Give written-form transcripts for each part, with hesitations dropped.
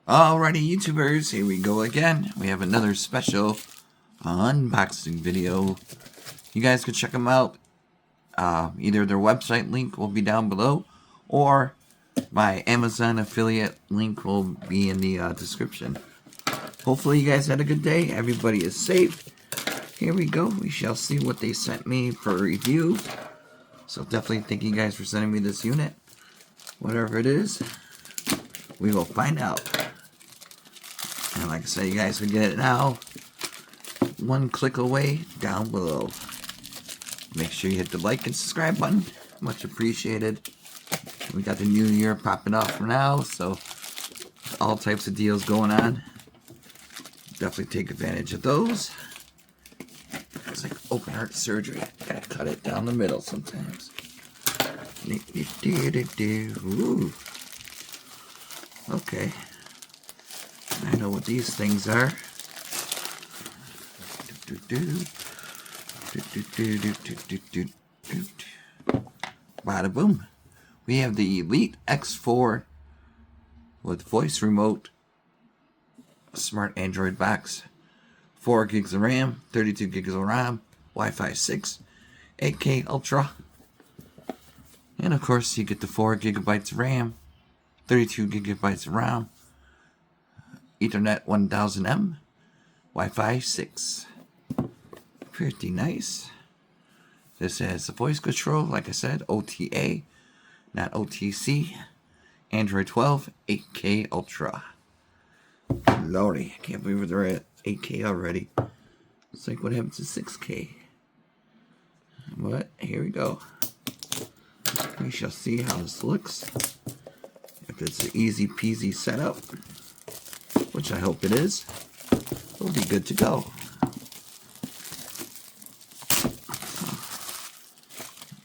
Alrighty, YouTubers, here we go again. We have another special unboxing video. You guys can check them out. Either their website link will be down below, or my Amazon affiliate link will be in the description. Hopefully you guys had a good day. Everybody is safe. Here we go. We shall see what they sent me for review. So definitely thank you guys for sending me this unit. Whatever it is, we will find out. And like I said, you guys can get it now. One click away down below. Make sure you hit the like and subscribe button. Much appreciated. We got the new year popping off for now, so all types of deals going on. Definitely take advantage of those. It's like open heart surgery. Gotta cut it down the middle sometimes. Ooh. Okay. I know what these things are. Bada boom. We have the Elite X4 with voice remote, smart Android box, 4 gigs of RAM, 32 gigs of RAM, Wi-Fi 6, 8K Ultra, and of course you get the 4 gigabytes of RAM, 32 gigabytes of RAM, Ethernet 1000M, Wi-Fi 6. Pretty nice. This has the voice control, like I said, OTA, not OTC. Android 12, 8K Ultra. Lordy, I can't believe they're at 8K already. It's like what happened to 6K. But here we go. We shall see how this looks. If it's an easy peasy setup, which I hope it is, we'll be good to go.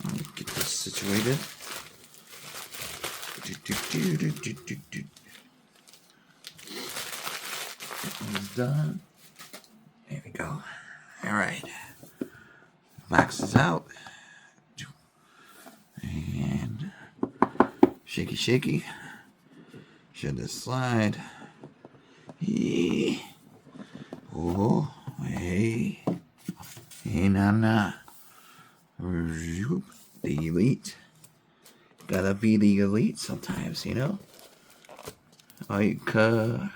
Let me get this situated. That one's done. There we go. Alright. Box is out. And shaky shaky. Should this slide. Oh, hey. Hey, nah. The Elite. Gotta be the Elite sometimes, you know? Like, your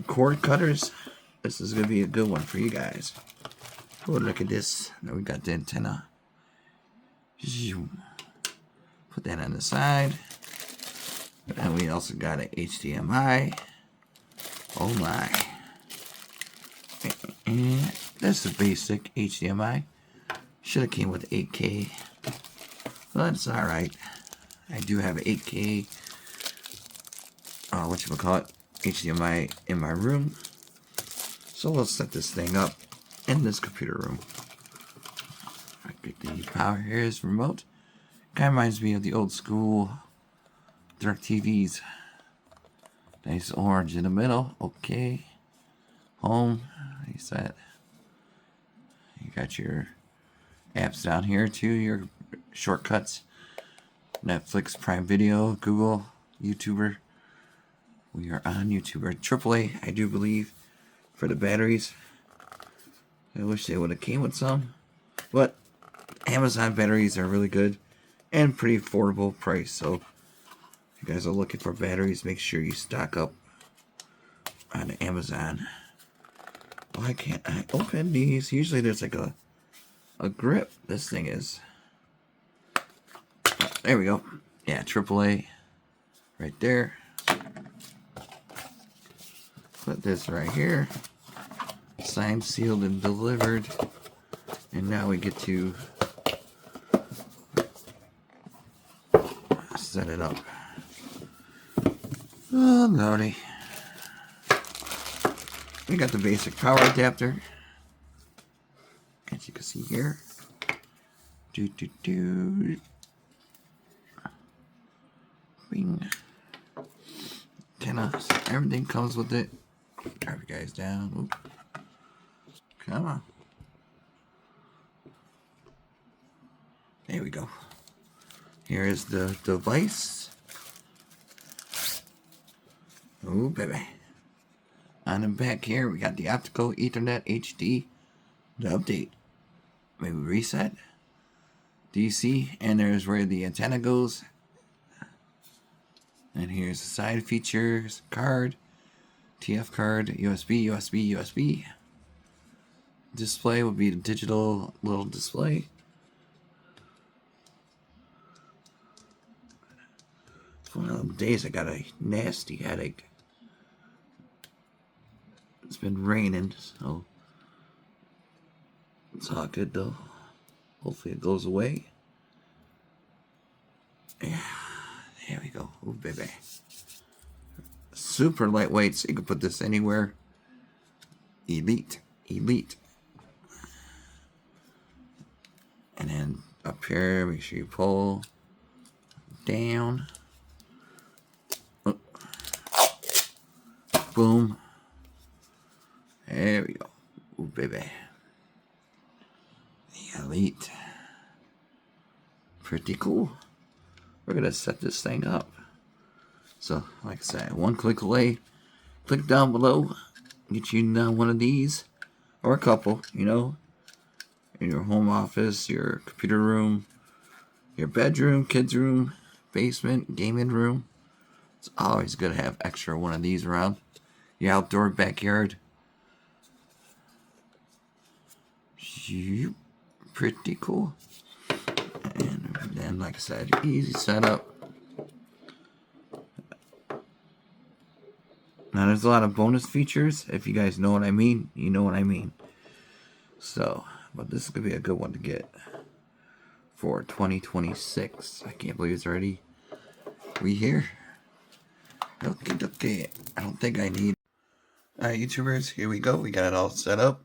cord cutters. This is gonna be a good one for you guys. Oh, look at this. Now we got the antenna. Put that on the side. And we also got an HDMI. Oh my. And that's the basic HDMI. Should have came with 8K. But it's alright. I do have 8K HDMI in my room. So we'll set this thing up in this computer room. I get the power. Here's remote. Kind of reminds me of the old school direct TVs. Nice orange in the middle. Okay. Home. Reset. You got your apps down here too. Your shortcuts. Netflix, Prime Video, Google, YouTuber. We are on YouTuber. AAA, I do believe, for the batteries. I wish they would have came with some. But Amazon batteries are really good and pretty affordable price. So if you guys are looking for batteries, make sure you stock up on Amazon. Why can't I open these? Usually there's like a grip. This thing is. There we go. Yeah, AAA right there. Put this right here. Signed, sealed, and delivered. And now we get to set it up. Oh, lordy. We got the basic power adapter. As you can see here. Bing. Everything comes with it. Drive you guys down. Oop. Come on. There we go. Here is the device. Oh, baby. On the back here, we got the optical Ethernet HD. The update. Maybe reset. DC. And there's where the antenna goes. And here's the side features. Card. TF card. USB, USB, USB. Display will be the digital little display. It's one of them days I got a nasty headache. It's been raining, so it's all good though. Hopefully it goes away. Yeah, there we go. Oh, baby. Super lightweight, so you can put this anywhere. Elite. Elite. And then up here, make sure you pull down. Oh. Boom. There we go. Ooh, baby. The Elite. Pretty cool. We're going to set this thing up. So, like I said, one click away. Click down below. Get you one of these. Or a couple, you know. In your home office, your computer room, your bedroom, kids' room, basement, gaming room. It's always good to have extra one of these around. Your outdoor backyard. Pretty cool. And then, like I said, easy setup. Now, there's a lot of bonus features. If you guys know what I mean, you know what I mean. So, but this is going to be a good one to get for 2026. I can't believe it's already here. Okay. I don't think I need. Alright, YouTubers, here we go. We got it all set up.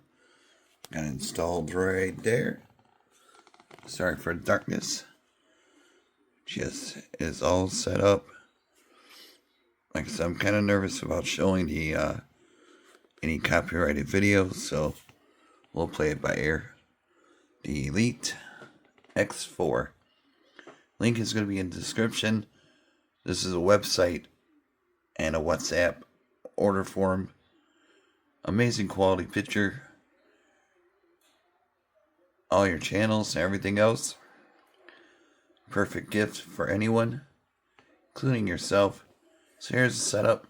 Got it installed right there. Sorry for the darkness. Just is all set up. Like I said, I'm kind of nervous about showing the any copyrighted videos, so we'll play it by ear. The Elite X4. Link is going to be in the description. This is a website and a WhatsApp order form. Amazing quality picture. All your channels and everything else. Perfect gift for anyone, including yourself. So here's the setup.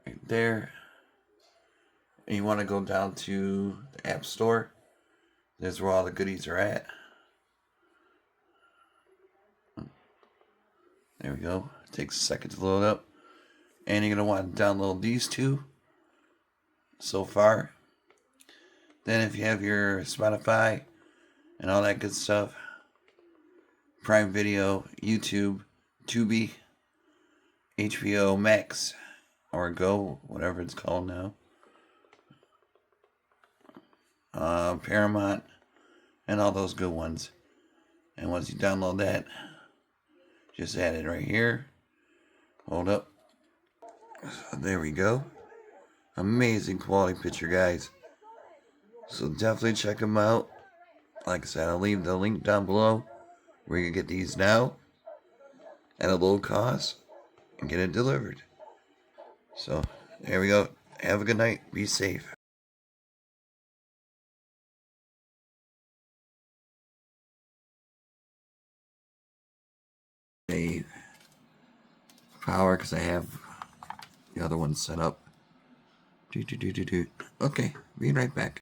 Right there. And you want to go down to the App Store. There's where all the goodies are at. There we go. It takes a second to load up. And you're going to want to download these two so far. Then if you have your Spotify and all that good stuff, Prime Video, YouTube, Tubi, HBO Max, or Go, whatever it's called now, Paramount, and all those good ones. And once you download that, just add it right here. Hold up. There we go. Amazing quality picture, guys. So definitely check them out. Like I said, I'll leave the link down below where you can get these now at a low cost and get it delivered. So there we go. Have a good night. Be safe. A power because I have the other one set up. Okay, be right back.